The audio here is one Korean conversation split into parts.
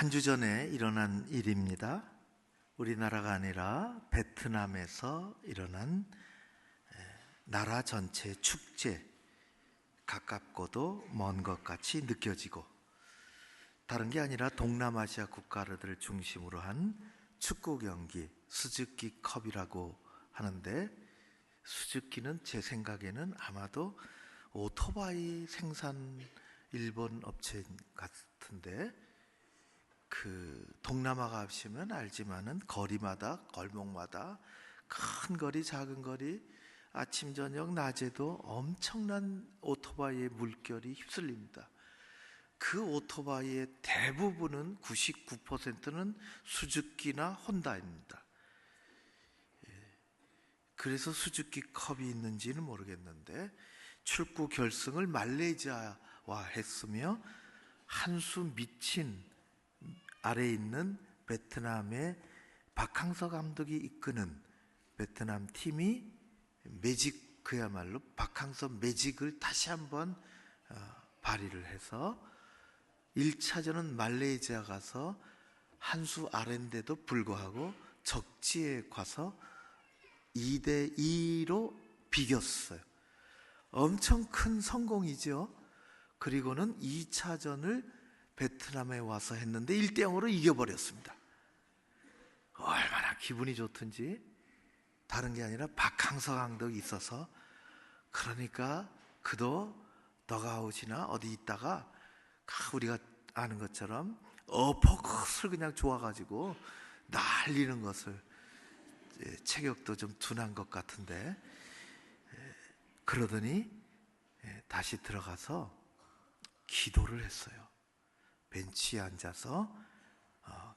한 주 전에 일어난 일입니다. 우리나라가 아니라 베트남에서 일어난 나라 전체 축제, 가깝고도 먼 것 같이 느껴지고, 다른 게 아니라 동남아시아 국가들을 중심으로 한 축구 경기, 스즈키 컵이라고 하는데, 스즈키는 제 생각에는 아마도 오토바이 생산 일본 업체 같은데, 동남아 가시면 알지만은 거리마다, 골목마다 큰 거리, 작은 거리, 아침 저녁 낮에도 엄청난 오토바이의 물결이 휩쓸립니다. 그 오토바이의 대부분은 99%는 수즈키나 혼다입니다. 그래서 수즈키 컵이 있는지는 모르겠는데, 축구 결승을 말레이시아와 했으며, 한 수 미친 아래에 있는 베트남의 박항서 감독이 이끄는 베트남 팀이 매직, 그야말로 박항서 매직을 다시 한번 발휘를 해서 1차전은 말레이시아 가서 한 수 아래인데도 불구하고 적지에 가서 2대2로 비겼어요. 엄청 큰 성공이죠. 그리고는 2차전을 베트남에 와서 했는데 1대0으로 이겨버렸습니다. 얼마나 기분이 좋든지. 다른 게 아니라 박항서 감독이 있어서, 그러니까 그도 더가웃이나 어디 있다가 우리가 아는 것처럼 어퍼컷을 그냥 좋아가지고 날리는 것을, 체격도 좀 둔한 것 같은데, 그러더니 다시 들어가서 기도를 했어요. 벤치에 앉아서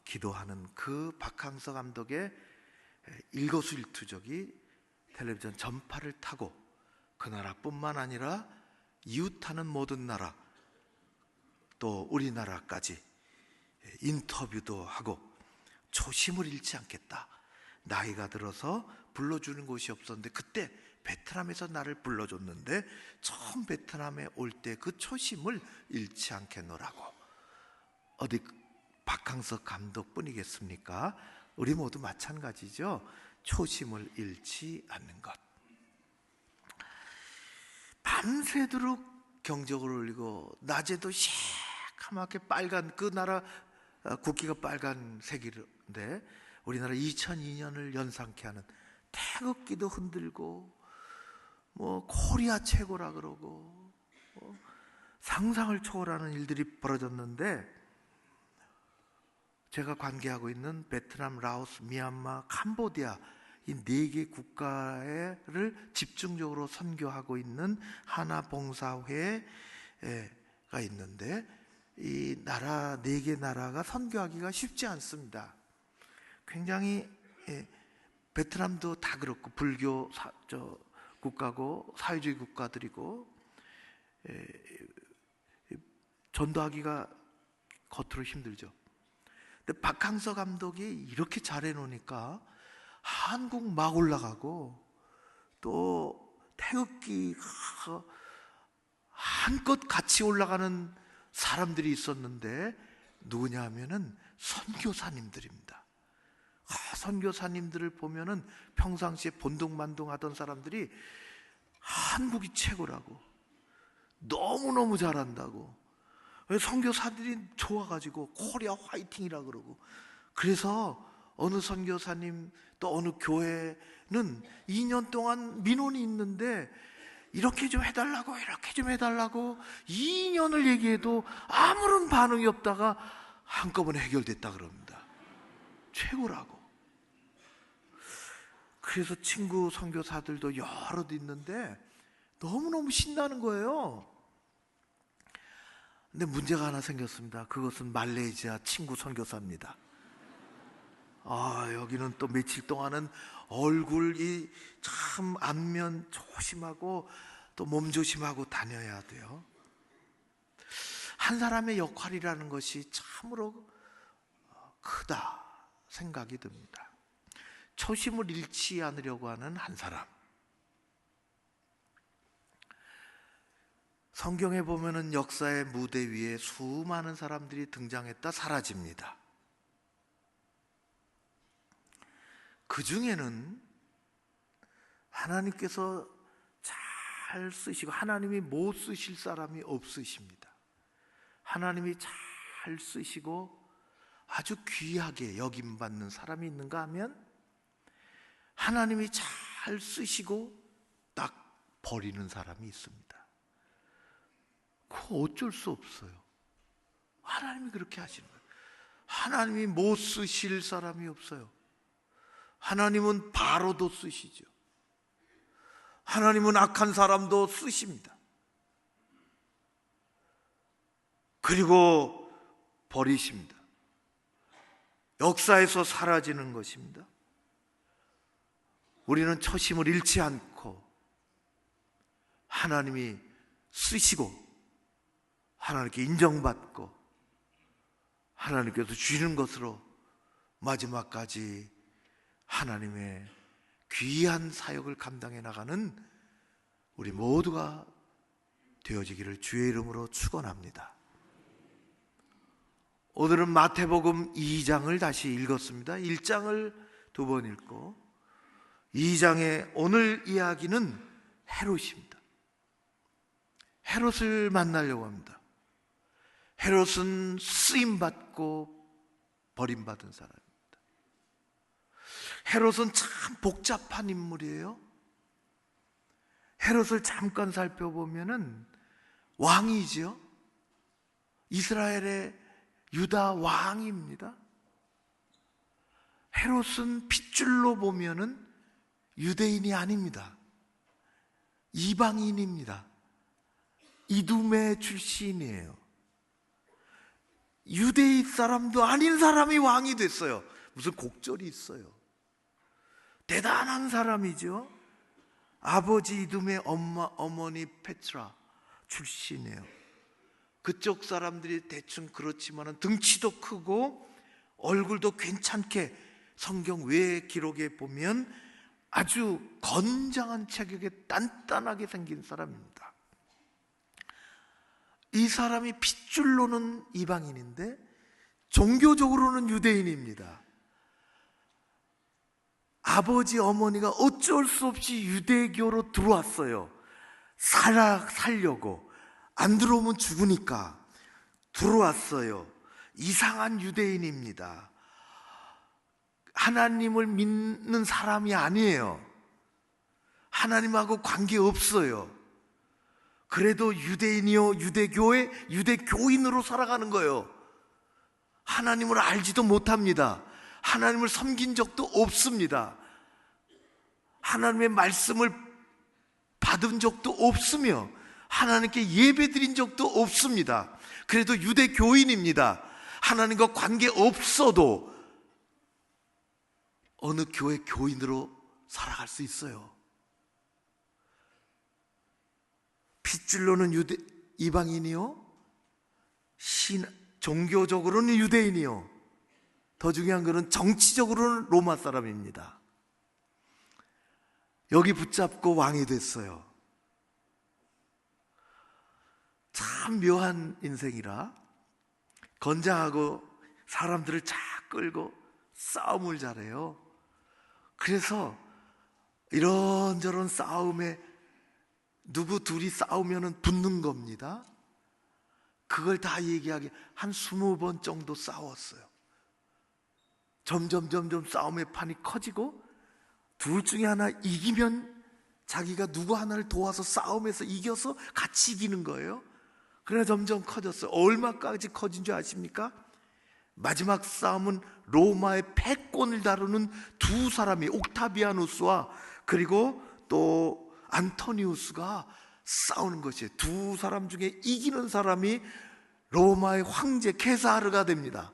기도하는 그 박항서 감독의 일거수일투족이 텔레비전 전파를 타고 그 나라뿐만 아니라 이웃하는 모든 나라, 또 우리나라까지 인터뷰도 하고, 초심을 잃지 않겠다. 나이가 들어서 불러주는 곳이 없었는데 그때 베트남에서 나를 불러줬는데 처음 베트남에 올 때 그 초심을 잃지 않겠노라고. 어디 박항서 감독뿐이겠습니까? 우리 모두 마찬가지죠. 초심을 잃지 않는 것. 밤새도록 경적을 울리고, 낮에도 새카맣게 빨간, 그 나라 국기가 빨간색인데 우리나라 2002년을 연상케 하는 태극기도 흔들고, 코리아 최고라 그러고, 상상을 초월하는 일들이 벌어졌는데, 제가 관계하고 있는 베트남, 라오스, 미얀마, 캄보디아 이 4개 국가를 집중적으로 선교하고 있는 하나봉사회가 있는데, 이 나라 4개 나라가 선교하기가 쉽지 않습니다. 굉장히, 베트남도 다 그렇고 불교 국가고 사회주의 국가들이고, 전도하기가 겉으로 힘들죠. 근데 박항서 감독이 이렇게 잘해 놓으니까 한국 막 올라가고, 또 태극기 한껏 같이 올라가는 사람들이 있었는데, 누구냐 하면은 선교사님들입니다. 선교사님들을 보면은 평상시에 본둥만둥 하던 사람들이 한국이 최고라고, 너무너무 잘한다고, 선교사들이 좋아가지고 코리아 화이팅이라 그러고, 그래서 어느 선교사님 또 어느 교회는 2년 동안 민원이 있는데 이렇게 좀 해달라고 이렇게 좀 해달라고 2년을 얘기해도 아무런 반응이 없다가 한꺼번에 해결됐다 그럽니다. 최고라고. 그래서 친구 선교사들도 여럿 있는데 너무너무 신나는 거예요. 근데 문제가 하나 생겼습니다. 그것은 말레이시아 친구 선교사입니다. 여기는 또 며칠 동안은 얼굴이 참 안면 조심하고 또 몸 조심하고 다녀야 돼요. 한 사람의 역할이라는 것이 참으로 크다 생각이 듭니다. 초심을 잃지 않으려고 하는 한 사람, 성경에 보면은 역사의 무대 위에 수많은 사람들이 등장했다 사라집니다. 그 중에는 하나님께서 잘 쓰시고 하나님이 못 쓰실 사람이 없으십니다. 하나님이 잘 쓰시고 아주 귀하게 여김받는 사람이 있는가 하면 하나님이 잘 쓰시고 딱 버리는 사람이 있습니다. 그거 어쩔 수 없어요. 하나님이 그렇게 하시는 거예요. 하나님이 못 쓰실 사람이 없어요. 하나님은 바로도 쓰시죠. 하나님은 악한 사람도 쓰십니다. 그리고 버리십니다. 역사에서 사라지는 것입니다. 우리는 초심을 잃지 않고 하나님이 쓰시고 하나님께 인정받고 하나님께서 주시는 것으로 마지막까지 하나님의 귀한 사역을 감당해 나가는 우리 모두가 되어지기를 주의 이름으로 축원합니다. 오늘은 마태복음 2장을 다시 읽었습니다. 1장을 두 번 읽고 2장의 오늘 이야기는 헤롯입니다. 헤롯을 만나려고 합니다. 헤롯은 쓰임받고 버림받은 사람입니다. 헤롯은 참 복잡한 인물이에요. 헤롯을 잠깐 살펴보면은 왕이죠. 이스라엘의 유다 왕입니다. 헤롯은 핏줄로 보면은 유대인이 아닙니다. 이방인입니다. 이두메 출신이에요. 유대인 사람도 아닌 사람이 왕이 됐어요. 무슨 곡절이 있어요. 대단한 사람이죠. 아버지 이두메, 어머니 페트라 출신이에요. 그쪽 사람들이 대충 그렇지만 등치도 크고 얼굴도 괜찮게 성경 외의 기록에 보면 아주 건장한 체격에 단단하게 생긴 사람입니다. 이 사람이 핏줄로는 이방인인데 종교적으로는 유대인입니다. 아버지 어머니가 어쩔 수 없이 유대교로 들어왔어요. 살려고. 안 들어오면 죽으니까 들어왔어요. 이상한 유대인입니다. 하나님을 믿는 사람이 아니에요. 하나님하고 관계없어요. 그래도 유대인이요, 유대교의 유대교인으로 살아가는 거예요. 하나님을 알지도 못합니다. 하나님을 섬긴 적도 없습니다. 하나님의 말씀을 받은 적도 없으며 하나님께 예배 드린 적도 없습니다. 그래도 유대교인입니다. 하나님과 관계 없어도 어느 교회 교인으로 살아갈 수 있어요. 핏줄로는 이방인이요, 종교적으로는 유대인이요, 더 중요한 것은 정치적으로는 로마 사람입니다. 여기 붙잡고 왕이 됐어요. 참 묘한 인생이라 건장하고 사람들을 쫙 끌고 싸움을 잘해요. 그래서 이런저런 싸움에 누구 둘이 싸우면 붙는 겁니다. 그걸 다 얘기하게 한 20번 정도 싸웠어요. 점점 싸움의 판이 커지고 둘 중에 하나 이기면 자기가 누구 하나를 도와서 싸움에서 이겨서 같이 이기는 거예요. 그래서 점점 커졌어요. 얼마까지 커진 줄 아십니까? 마지막 싸움은 로마의 패권을 다루는 두 사람이, 옥타비아누스와 그리고 또 안토니우스가 싸우는 것이에요. 두 사람 중에 이기는 사람이 로마의 황제 케사르가 됩니다.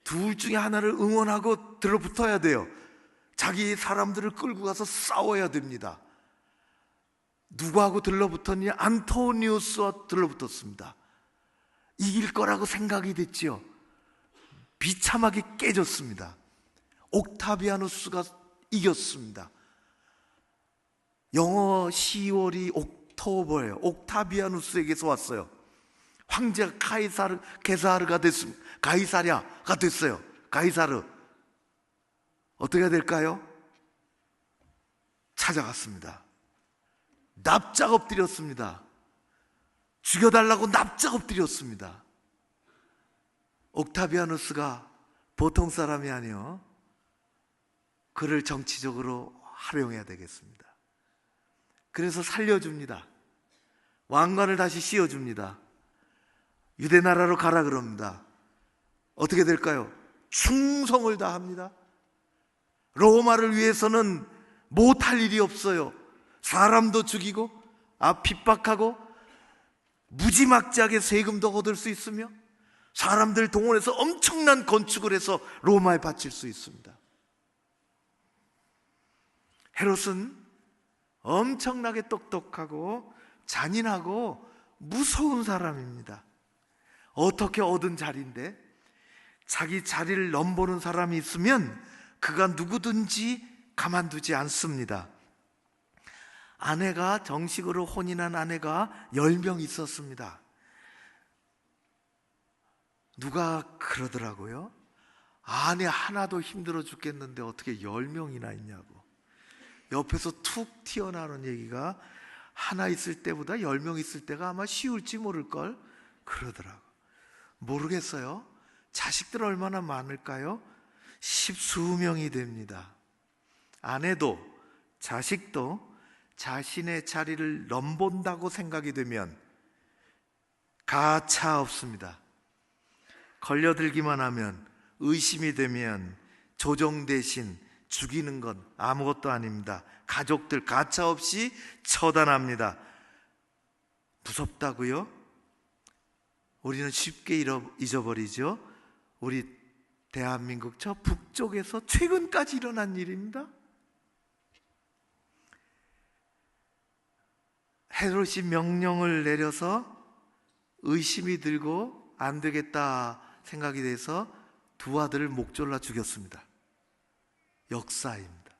둘 중에 하나를 응원하고 들어붙어야 돼요. 자기 사람들을 끌고 가서 싸워야 됩니다. 누구하고 들러붙었냐? 안토니우스와 들러붙었습니다. 이길 거라고 생각이 됐지요. 비참하게 깨졌습니다. 옥타비아누스가 이겼습니다. 영어 10월이 옥토버예요. 옥타비아누스에게서 왔어요. 황제가 가이사르가 됐습니다. 가이사랴가 됐어요. 가이사르. 어떻게 해야 될까요? 찾아갔습니다. 납작 엎드렸습니다. 죽여달라고 납작 엎드렸습니다. 옥타비아누스가 보통 사람이 아니요, 그를 정치적으로 활용해야 되겠습니다. 그래서 살려줍니다. 왕관을 다시 씌워줍니다. 유대 나라로 가라 그럽니다. 어떻게 될까요? 충성을 다합니다. 로마를 위해서는 못할 일이 없어요. 사람도 죽이고 핍박하고 무지막지하게 세금도 얻을 수 있으며 사람들 동원해서 엄청난 건축을 해서 로마에 바칠 수 있습니다. 헤롯은 엄청나게 똑똑하고 잔인하고 무서운 사람입니다. 어떻게 얻은 자리인데, 자기 자리를 넘보는 사람이 있으면 그가 누구든지 가만두지 않습니다. 아내가, 정식으로 혼인한 아내가 10명 있었습니다. 누가 그러더라고요. 아내 하나도 힘들어 죽겠는데 어떻게 10명이나 있냐고. 옆에서 툭 튀어나오는 얘기가, 하나 있을 때보다 10명 있을 때가 아마 쉬울지 모를걸 그러더라고. 모르겠어요. 자식들 얼마나 많을까요? 10수명이 됩니다. 아내도 자식도 자신의 자리를 넘본다고 생각이 되면 가차 없습니다. 걸려들기만 하면, 의심이 되면 조종 대신 죽이는 건 아무것도 아닙니다. 가족들 가차없이 처단합니다. 무섭다고요? 우리는 쉽게 잊어버리죠. 우리 대한민국 저 북쪽에서 최근까지 일어난 일입니다. 헤롯이 명령을 내려서 의심이 들고 안 되겠다 생각이 돼서 두 아들을 목졸라 죽였습니다. 역사입니다.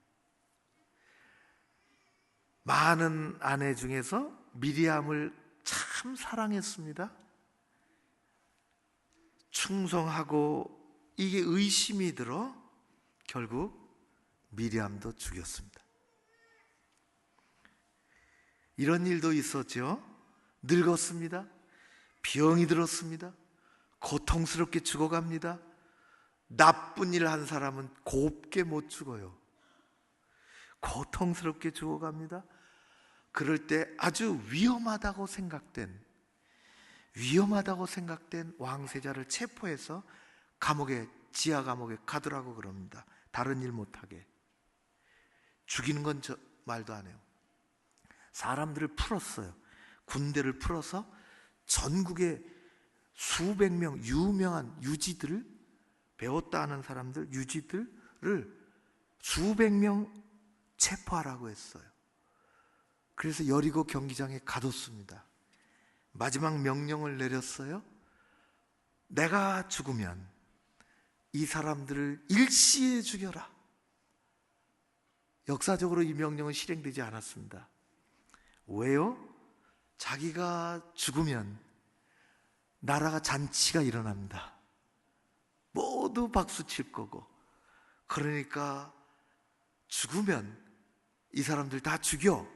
많은 아내 중에서 미리암을 참 사랑했습니다. 충성하고 이게 의심이 들어 결국 미리암도 죽였습니다. 이런 일도 있었죠. 늙었습니다. 병이 들었습니다. 고통스럽게 죽어갑니다. 나쁜 일 한 사람은 곱게 못 죽어요. 고통스럽게 죽어갑니다. 그럴 때 아주 위험하다고 생각된 왕세자를 체포해서 지하 감옥에 가두라고 그럽니다. 다른 일 못하게. 죽이는 건 말도 안 해요. 사람들을 풀었어요. 군대를 풀어서 전국에 수백 명 유명한 유지들을, 배웠다 하는 사람들, 유지들을 수백 명 체포하라고 했어요. 그래서 여리고 경기장에 가뒀습니다. 마지막 명령을 내렸어요. 내가 죽으면 이 사람들을 일시에 죽여라. 역사적으로 이 명령은 실행되지 않았습니다. 왜요? 자기가 죽으면 나라가 잔치가 일어납니다. 모두 박수 칠 거고. 그러니까 죽으면 이 사람들 다 죽여.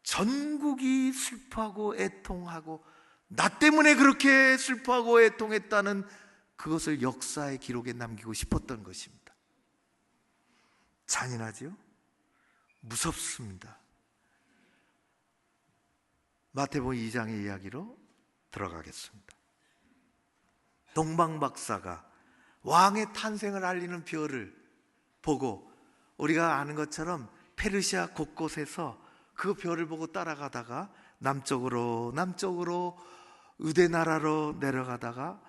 전국이 슬퍼하고 애통하고, 나 때문에 그렇게 슬퍼하고 애통했다는 그것을 역사의 기록에 남기고 싶었던 것입니다. 잔인하죠? 무섭습니다. 마태복음 2장의 이야기로 들어가겠습니다. 동방박사가 왕의 탄생을 알리는 별을 보고, 우리가 아는 것처럼 페르시아 곳곳에서 그 별을 보고 따라가다가 남쪽으로 유대 나라로 내려가다가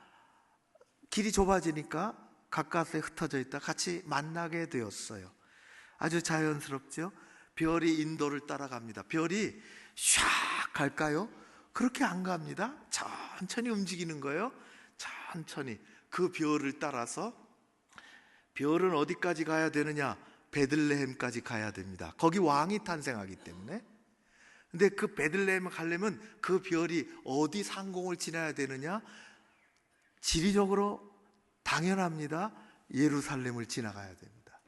길이 좁아지니까 가까스에 흩어져 있다 같이 만나게 되었어요. 아주 자연스럽죠? 별이 인도를 따라갑니다. 별이 샥 갈까요? 그렇게 안 갑니다. 천천히 움직이는 거예요. 천천히 그 별을 따라서. 별은 어디까지 가야 되느냐? 베들레헴까지 가야 됩니다. 거기 왕이 탄생하기 때문에. 근데 그 베들레헴을 가려면 그 별이 어디 상공을 지나야 되느냐? 지리적으로 당연합니다. 예루살렘을 지나가야 됩니다.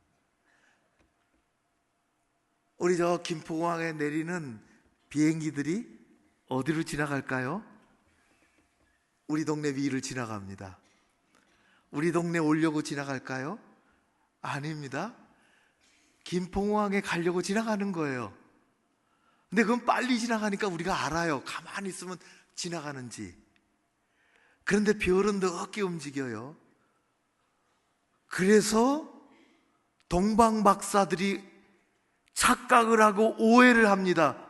우리 저 김포공항에 내리는 비행기들이 어디로 지나갈까요? 우리 동네 위를 지나갑니다. 우리 동네 오려고 지나갈까요? 아닙니다. 김포공항에 가려고 지나가는 거예요. 근데 그건 빨리 지나가니까 우리가 알아요. 가만히 있으면 지나가는지. 그런데 별은 더 어깨 움직여요. 그래서 동방박사들이 착각을 하고 오해를 합니다.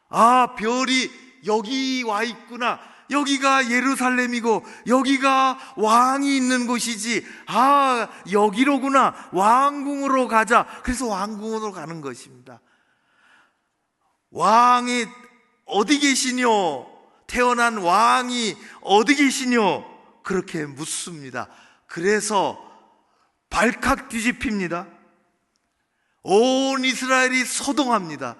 아, 별이 여기 와 있구나. 여기가 예루살렘이고 여기가 왕이 있는 곳이지. 아, 여기로구나. 왕궁으로 가자. 그래서 왕궁으로 가는 것입니다. 왕이 어디 계시뇨? 태어난 왕이 어디 계시뇨? 그렇게 묻습니다. 그래서 발칵 뒤집힙니다. 온 이스라엘이 소동합니다.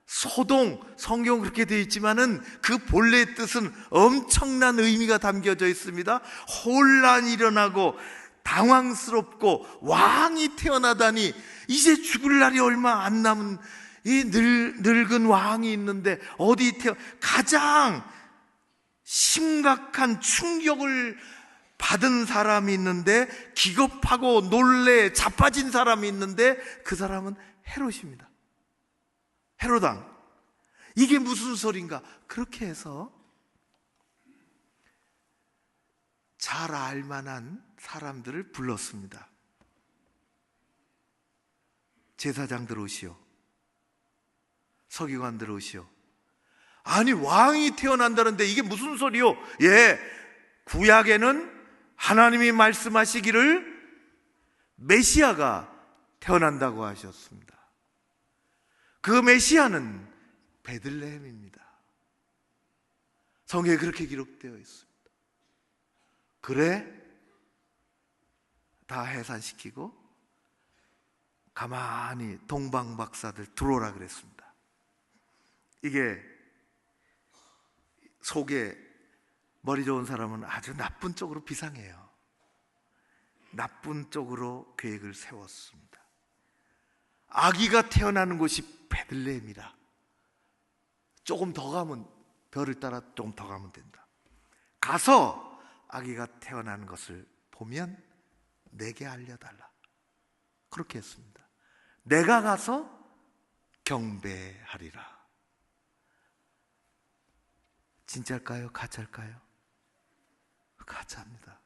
소동, 성경 그렇게 되어 있지만은 그 본래의 뜻은 엄청난 의미가 담겨져 있습니다. 혼란이 일어나고 당황스럽고 왕이 태어나다니, 이제 죽을 날이 얼마 안 남은 이 늙은 왕이 있는데 어디 가장 심각한 충격을 받은 사람이 있는데, 기겁하고 놀래 자빠진 사람이 있는데, 그 사람은 헤롯입니다. 헤롯왕. 이게 무슨 소린가? 그렇게 해서 잘 알만한 사람들을 불렀습니다. 제사장들 오시오, 서기관들 오시오. 아니, 왕이 태어난다는데 이게 무슨 소리요? 예, 구약에는 하나님이 말씀하시기를 메시아가 태어난다고 하셨습니다. 그 메시아는 베들레헴입니다. 성경에 그렇게 기록되어 있습니다. 그래? 다 해산시키고 가만히 동방박사들 들어오라 그랬습니다. 이게 속에 머리 좋은 사람은 아주 나쁜 쪽으로 비상해요. 나쁜 쪽으로 계획을 세웠습니다. 아기가 태어나는 곳이 베들레헴이라. 조금 더 가면, 별을 따라 조금 더 가면 된다. 가서 아기가 태어나는 것을 보면 내게 알려달라. 그렇게 했습니다. 내가 가서 경배하리라. 진짜일까요? 가짜일까요? 가짜입니다.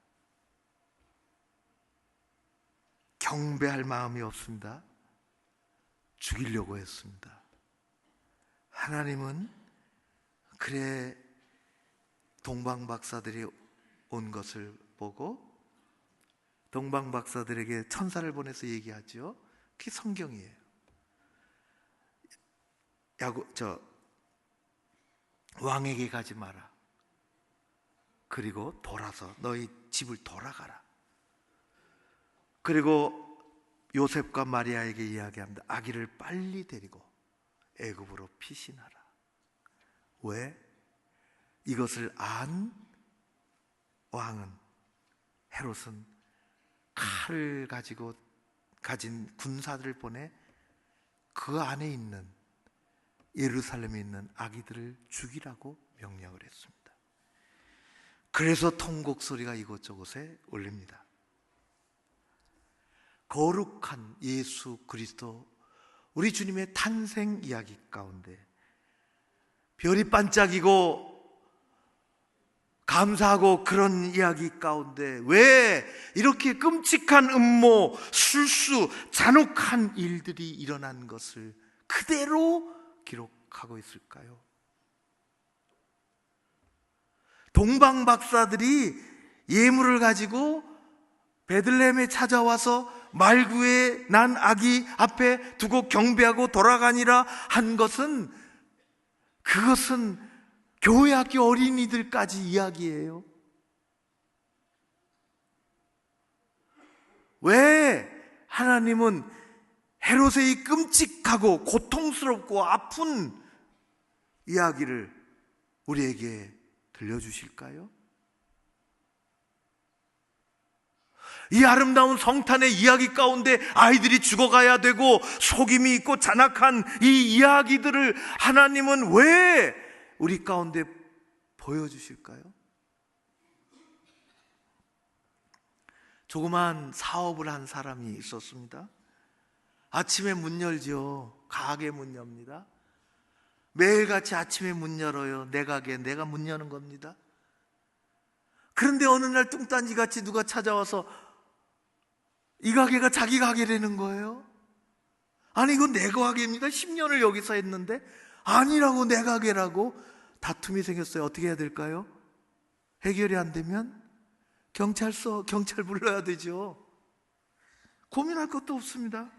경배할 마음이 없습니다. 죽이려고 했습니다. 하나님은 그래 동방박사들이 온 것을 보고 동방박사들에게 천사를 보내서 얘기하죠. 그게 성경이에요. 왕에게 가지 마라. 그리고 돌아서 너희 집을 돌아가라. 그리고 요셉과 마리아에게 이야기합니다. 아기를 빨리 데리고 애굽으로 피신하라. 왜? 이것을 안 왕은, 헤롯은 칼을 가지고 가진 군사들을 보내 그 안에 있는 예루살렘에 있는 아기들을 죽이라고 명령을 했습니다. 그래서 통곡 소리가 이곳저곳에 울립니다. 거룩한 예수 그리스도, 우리 주님의 탄생 이야기 가운데 별이 반짝이고 감사하고 그런 이야기 가운데 왜 이렇게 끔찍한 음모, 술수, 잔혹한 일들이 일어난 것을 그대로 기록하고 있을까요? 동방박사들이 예물을 가지고 베들레헴에 찾아와서 말구에 난 아기 앞에 두고 경배하고 돌아가니라 한 것은, 그것은 교회 학교 어린이들까지 이야기예요. 왜 하나님은 헤롯의 이 끔찍하고 고통스럽고 아픈 이야기를 우리에게 들려주실까요? 이 아름다운 성탄의 이야기 가운데 아이들이 죽어가야 되고 속임이 있고 잔악한 이 이야기들을 하나님은 왜 우리 가운데 보여주실까요? 조그만 사업을 한 사람이 있었습니다. 아침에 문 열죠. 가게 문 엽니다. 매일같이 아침에 문 열어요. 내 가게 내가 문 여는 겁니다. 그런데 어느 날 뚱딴지같이 누가 찾아와서 이 가게가 자기 가게라는 거예요. 아니 이건 내 가게입니다. 10년을 여기서 했는데 아니라고, 내 가게라고. 다툼이 생겼어요. 어떻게 해야 될까요? 해결이 안 되면 경찰 불러야 되죠. 고민할 것도 없습니다.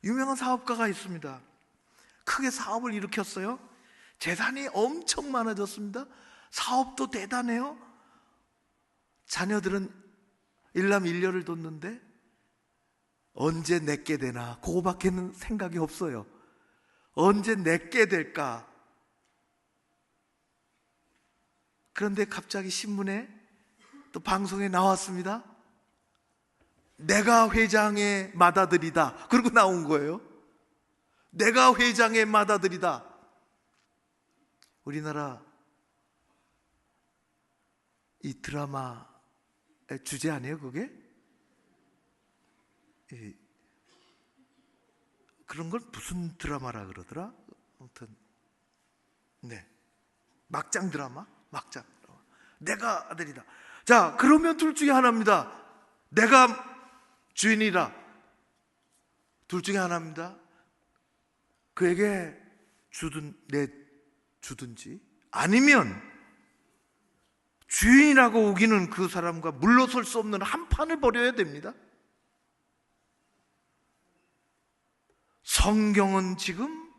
유명한 사업가가 있습니다. 크게 사업을 일으켰어요. 재산이 엄청 많아졌습니다. 사업도 대단해요. 자녀들은 일남일녀를 뒀는데 언제 내게 되나, 그거밖에는 생각이 없어요. 언제 내게 될까. 그런데 갑자기 신문에 또 방송에 나왔습니다. 내가 회장의 맏아들이다. 그러고 나온 거예요. 내가 회장의 맏아들이다. 우리나라 이 드라마의 주제 아니에요, 그게? 그런 걸 무슨 드라마라 그러더라? 아무튼 네, 막장 드라마. 내가 아들이다. 자, 그러면 둘 중에 하나입니다. 내가 주인이라. 둘 중에 하나입니다. 그에게 주든지 아니면 주인이라고 우기는 그 사람과 물러설 수 없는 한판을 벌여야 됩니다. 성경은 지금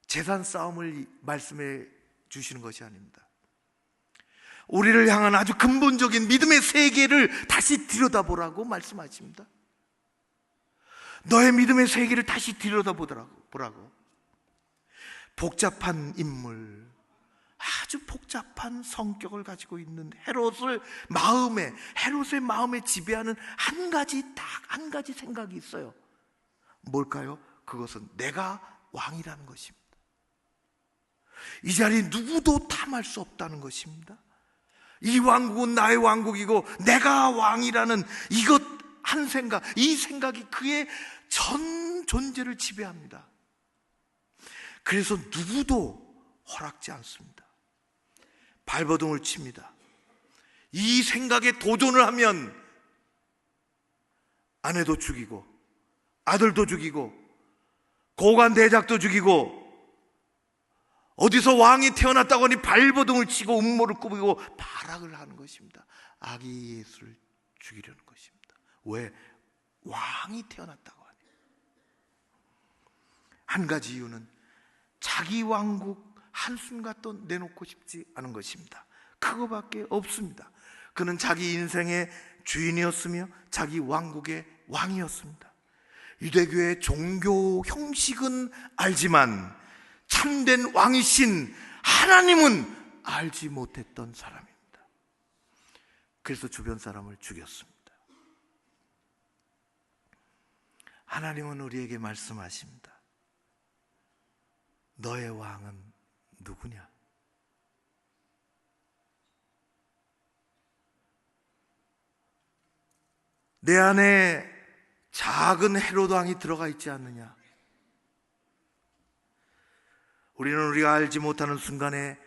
재산 싸움을 말씀해 주시는 것이 아닙니다. 우리를 향한 아주 근본적인 믿음의 세계를 다시 들여다보라고 말씀하십니다. 너의 믿음의 세계를 다시 들여다보라고. 복잡한 인물, 아주 복잡한 성격을 가지고 있는 헤롯의 마음에 지배하는 한 가지 생각이 있어요. 뭘까요? 그것은 내가 왕이라는 것입니다. 이 자리에 누구도 탐할 수 없다는 것입니다. 이 왕국은 나의 왕국이고 내가 왕이라는 이것 한 생각, 이 생각이 그의 전 존재를 지배합니다. 그래서 누구도 허락지 않습니다. 발버둥을 칩니다. 이 생각에 도전을 하면 아내도 죽이고 아들도 죽이고 고관 대작도 죽이고, 어디서 왕이 태어났다고 하니 발버둥을 치고 음모를 꾸미고 발악을 하는 것입니다. 아기 예수를 죽이려는 것입니다. 왜? 왕이 태어났다고 하니. 한 가지 이유는 자기 왕국 한순간도 내놓고 싶지 않은 것입니다. 그거밖에 없습니다. 그는 자기 인생의 주인이었으며 자기 왕국의 왕이었습니다. 유대교의 종교 형식은 알지만 참된 왕이신 하나님은 알지 못했던 사람입니다. 그래서 주변 사람을 죽였습니다. 하나님은 우리에게 말씀하십니다. 너의 왕은 누구냐? 내 안에 작은 헤롯 왕이 들어가 있지 않느냐? 우리는 우리가 알지 못하는 순간에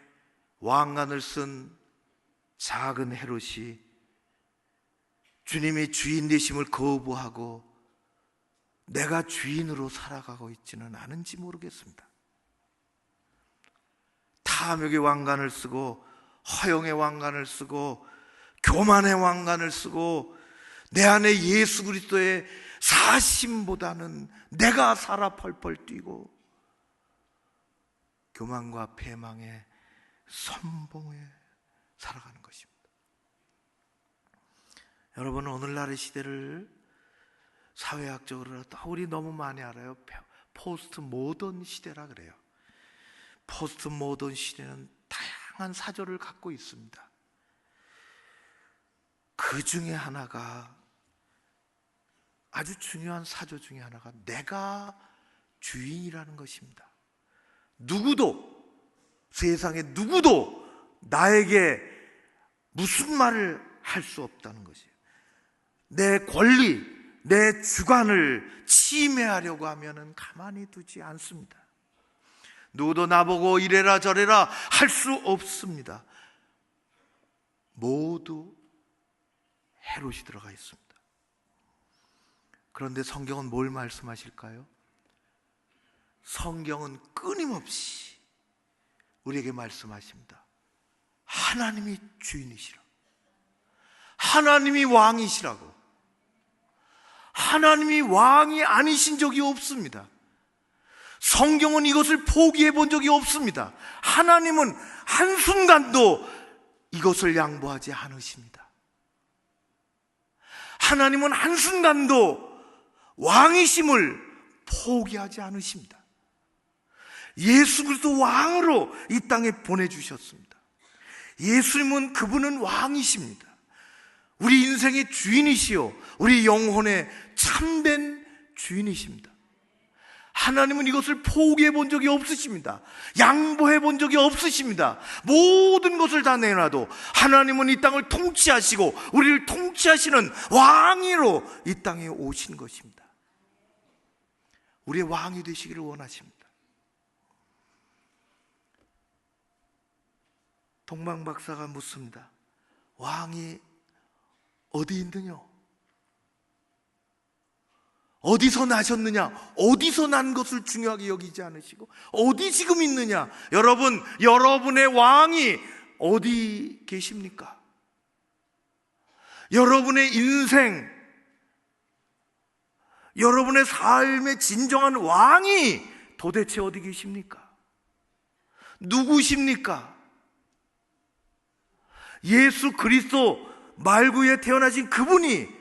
왕관을 쓴 작은 헤롯이 주님의 주인 되심을 거부하고 내가 주인으로 살아가고 있지는 않은지 모르겠습니다. 탐욕의 왕관을 쓰고 허영의 왕관을 쓰고 교만의 왕관을 쓰고 내 안에 예수 그리스도의 사심보다는 내가 살아 펄펄 뛰고 교만과 패망의 선봉에 살아가는 것입니다. 여러분, 오늘날의 시대를 사회학적으로 우리 너무 많이 알아요. 포스트 모던 시대라 그래요. 포스트 모던 시대는 다양한 사조를 갖고 있습니다. 그 중에 하나가, 아주 중요한 사조 중에 하나가 내가 주인이라는 것입니다. 누구도, 세상에 누구도 나에게 무슨 말을 할 수 없다는 것이에요. 내 권리, 내 주관을 침해하려고 하면은 가만히 두지 않습니다. 누구도 나보고 이래라 저래라 할 수 없습니다. 모두 헤롯이 들어가 있습니다. 그런데 성경은 뭘 말씀하실까요? 성경은 끊임없이 우리에게 말씀하십니다. 하나님이 주인이시라고, 하나님이 왕이시라고. 하나님이 왕이 아니신 적이 없습니다. 성경은 이것을 포기해 본 적이 없습니다. 하나님은 한순간도 이것을 양보하지 않으십니다. 하나님은 한순간도 왕이심을 포기하지 않으십니다. 예수 그리스도 왕으로 이 땅에 보내주셨습니다. 예수님은, 그분은 왕이십니다. 우리 인생의 주인이시요, 우리 영혼의 참된 주인이십니다. 하나님은 이것을 포기해 본 적이 없으십니다. 양보해 본 적이 없으십니다. 모든 것을 다 내놔도 하나님은 이 땅을 통치하시고 우리를 통치하시는 왕으로 이 땅에 오신 것입니다. 우리의 왕이 되시기를 원하십니다. 동방 박사가 묻습니다. 왕이 어디 있느냐? 어디서 나셨느냐? 어디서 난 것을 중요하게 여기지 않으시고 어디 지금 있느냐? 여러분, 여러분의 왕이 어디 계십니까? 여러분의 인생, 여러분의 삶의 진정한 왕이 도대체 어디 계십니까? 누구십니까? 예수 그리스도 말구에 태어나신 그분이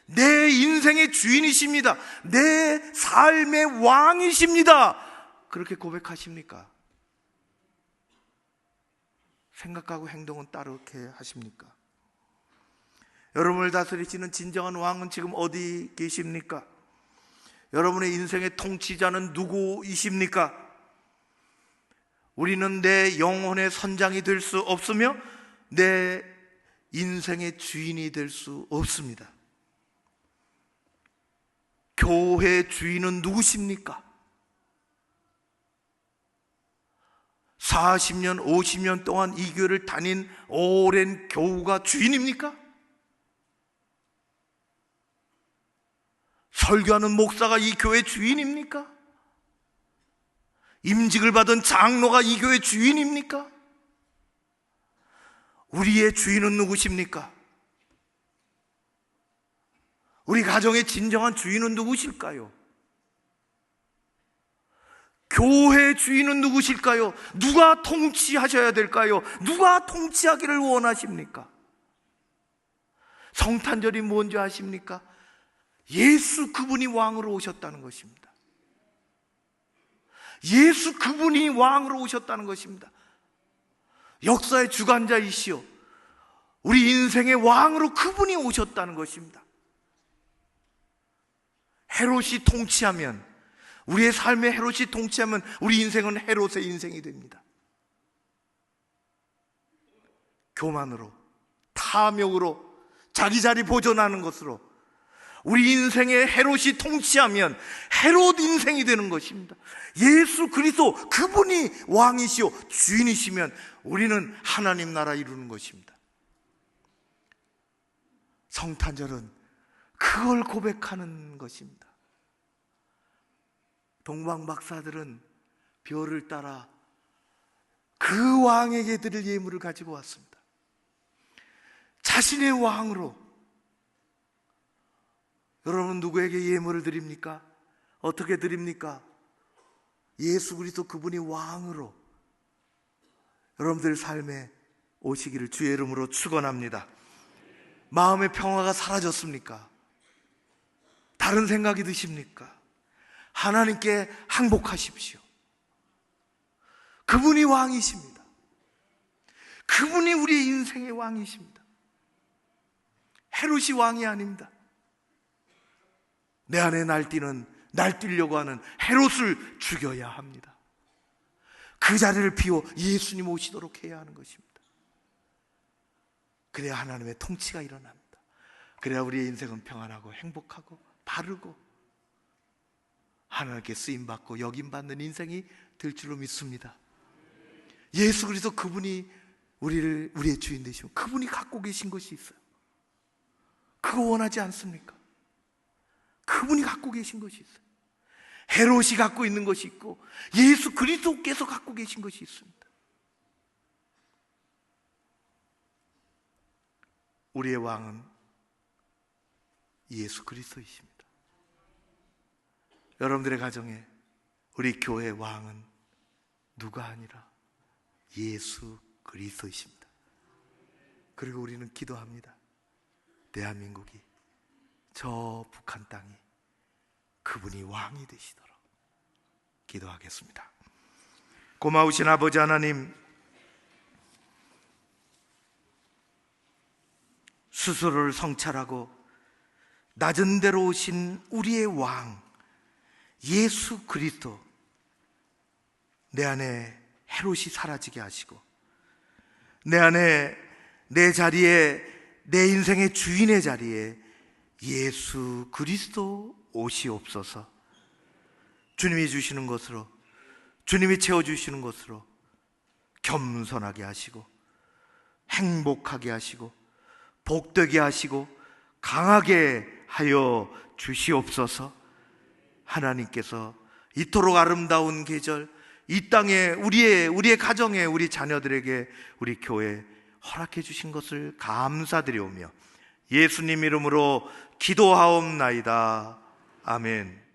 내 인생의 주인이십니다. 내 삶의 왕이십니다. 그렇게 고백하십니까? 생각하고 행동은 따르게 하십니까? 여러분을 다스리시는 진정한 왕은 지금 어디 계십니까? 여러분의 인생의 통치자는 누구이십니까? 우리는 내 영혼의 선장이 될 수 없으며 내 인생의 주인이 될 수 없습니다. 교회 주인은 누구십니까? 40년, 50년 동안 이 교회를 다닌 오랜 교우가 주인입니까? 설교하는 목사가 이 교회 주인입니까? 임직을 받은 장로가 이 교회 주인입니까? 우리의 주인은 누구십니까? 우리 가정의 진정한 주인은 누구실까요? 교회 주인은 누구실까요? 누가 통치하셔야 될까요? 누가 통치하기를 원하십니까? 성탄절이 뭔지 아십니까? 예수 그분이 왕으로 오셨다는 것입니다. 예수 그분이 왕으로 오셨다는 것입니다. 역사의 주관자이시오, 우리 인생의 왕으로 그분이 오셨다는 것입니다. 헤롯이 통치하면, 우리의 삶에 헤롯이 통치하면 우리 인생은 헤롯의 인생이 됩니다. 교만으로, 탐욕으로, 자기 자리 보존하는 것으로 우리 인생에 헤롯이 통치하면 헤롯 인생이 되는 것입니다. 예수 그리스도 그분이 왕이시오 주인이시면 우리는 하나님 나라 이루는 것입니다. 성탄절은 그걸 고백하는 것입니다. 동방 박사들은 별을 따라 그 왕에게 드릴 예물을 가지고 왔습니다. 자신의 왕으로. 여러분, 누구에게 예물을 드립니까? 어떻게 드립니까? 예수 그리스도 그분이 왕으로 여러분들 삶에 오시기를 주의 이름으로 축원합니다. 마음의 평화가 사라졌습니까? 다른 생각이 드십니까? 하나님께 항복하십시오. 그분이 왕이십니다. 그분이 우리의 인생의 왕이십니다. 헤롯이 왕이 아닙니다. 내 안에 날뛰려고 하는 헤롯을 죽여야 합니다. 그 자리를 비워 예수님 오시도록 해야 하는 것입니다. 그래야 하나님의 통치가 일어납니다. 그래야 우리의 인생은 평안하고 행복하고 바르고 하나님께 쓰임받고 여김받는 인생이 될 줄로 믿습니다. 예수 그리스도 그분이 우리의 주인 되시고 그분이 갖고 계신 것이 있어요. 그거 원하지 않습니까? 그분이 갖고 계신 것이 있어요. 헤롯이 갖고 있는 것이 있고 예수 그리스도께서 갖고 계신 것이 있습니다. 우리의 왕은 예수 그리스도이십니다. 여러분들의 가정에 우리 교회의 왕은 누가 아니라 예수 그리스도이십니다. 그리고 우리는 기도합니다. 대한민국이, 저 북한 땅이 그분이 왕이 되시도록 기도하겠습니다. 고마우신 아버지 하나님, 스스로를 성찰하고 낮은 데로 오신 우리의 왕 예수 그리스도, 내 안에 헤롯이 사라지게 하시고 내 안에, 내 자리에, 내 인생의 주인의 자리에 예수 그리스도 오시옵소서. 주님이 주시는 것으로, 주님이 채워주시는 것으로 겸손하게 하시고 행복하게 하시고 복되게 하시고 강하게 하여 주시옵소서. 하나님께서 이토록 아름다운 계절, 이 땅에 우리의 가정에, 우리 자녀들에게, 우리 교회에 허락해 주신 것을 감사드리오며 예수님 이름으로 기도하옵나이다. 아멘.